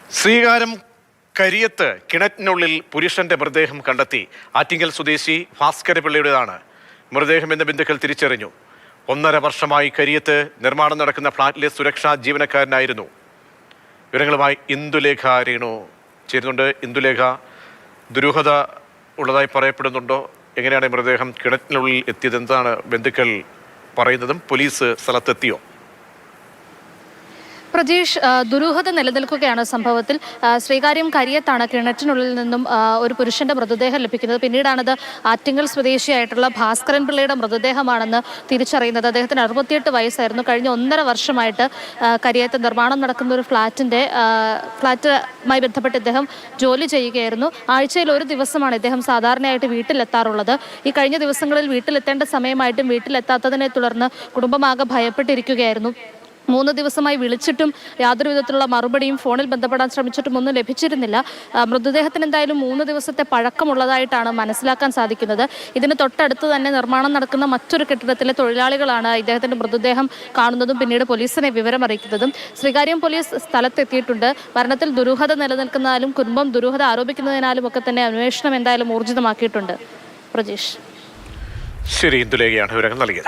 ശ്രീകാര്യം കരിയത്ത് കിണറ്റിനുള്ളിൽ പുരുഷന്റെ മൃതദേഹം കണ്ടെത്തി. ആറ്റിങ്ങൽ സ്വദേശി ഭാസ്കരപിള്ളയുടേതാണ് മൃതദേഹം എന്ന് ബന്ധുക്കൾ തിരിച്ചറിഞ്ഞു. 1.5 വർഷമായി കരിയത്ത് നിർമ്മാണം നടക്കുന്ന ഫ്ളാറ്റിലെ സുരക്ഷാ ജീവനക്കാരനായിരുന്നു. വിവരങ്ങളുമായി ഇന്ദുലേഖ രേണു ചേരുന്നുണ്ട്. ഇന്ദുലേഖ, ദുരൂഹത ഉള്ളതായി പറയപ്പെടുന്നുണ്ടോ? എങ്ങനെയാണ് മൃതദേഹം കിണറ്റിനുള്ളിൽ എത്തിയത്? എന്താണ് ബന്ധുക്കൾ പറയുന്നതും പോലീസ് സ്ഥലത്തെത്തിയോ? പ്രജീഷ്, ദുരൂഹത നിലനിൽക്കുകയാണ് സംഭവത്തിൽ. ശ്രീകാര്യം കരിയത്താണ് കിണറ്റിനുള്ളിൽ നിന്നും ഒരു പുരുഷന്റെ മൃതദേഹം ലഭിക്കുന്നത്. പിന്നീടാണത് ആറ്റിങ്ങൽ സ്വദേശിയായിട്ടുള്ള ഭാസ്കരൻ പിള്ളയുടെ മൃതദേഹമാണെന്ന് തിരിച്ചറിയുന്നത്. അദ്ദേഹത്തിന് 68 വയസ്സായിരുന്നു. കഴിഞ്ഞ 1.5 വർഷമായിട്ട് കരിയത്ത് നിർമ്മാണം നടക്കുന്ന ഒരു ഫ്ളാറ്റുമായി ബന്ധപ്പെട്ട് ഇദ്ദേഹം ജോലി ചെയ്യുകയായിരുന്നു. ആഴ്ചയിൽ ഒരു ദിവസമാണ് ഇദ്ദേഹം സാധാരണയായിട്ട് വീട്ടിലെത്താറുള്ളത്. ഈ കഴിഞ്ഞ ദിവസങ്ങളിൽ വീട്ടിലെത്തേണ്ട സമയമായിട്ടും വീട്ടിലെത്താത്തതിനെ തുടർന്ന് കുടുംബമാകെ ഭയപ്പെട്ടിരിക്കുകയായിരുന്നു. 3 ദിവസമായി വിളിച്ചിട്ടും യാതൊരു വിധത്തിലുള്ള മറുപടിയും, ഫോണിൽ ബന്ധപ്പെടാൻ ശ്രമിച്ചിട്ടും ഒന്നും ലഭിച്ചിരുന്നില്ല. മൃതദേഹത്തിന് എന്തായാലും 3 ദിവസത്തെ പഴക്കമുള്ളതായിട്ടാണ് മനസ്സിലാക്കാൻ സാധിക്കുന്നത്. ഇതിന് തൊട്ടടുത്ത് തന്നെ നിർമ്മാണം നടക്കുന്ന മറ്റൊരു കെട്ടിടത്തിലെ തൊഴിലാളികളാണ് ഇദ്ദേഹത്തിന്റെ മൃതദേഹം കാണുന്നതും പിന്നീട് പോലീസിനെ വിവരം അറിയിക്കുന്നതും. ശ്രീകാര്യം പോലീസ് സ്ഥലത്തെത്തിയിട്ടുണ്ട്. മരണത്തിൽ ദുരൂഹത നിലനിൽക്കുന്നതിനാലും കുടുംബം ദുരൂഹത ആരോപിക്കുന്നതിനാലും ഒക്കെ തന്നെ അന്വേഷണം എന്തായാലും ഊർജിതമാക്കിയിട്ടുണ്ട്. പ്രജീഷ്. ശരി, ഇന്ദുലേഖയാണ് വിവരങ്ങൾ നൽകിയത്.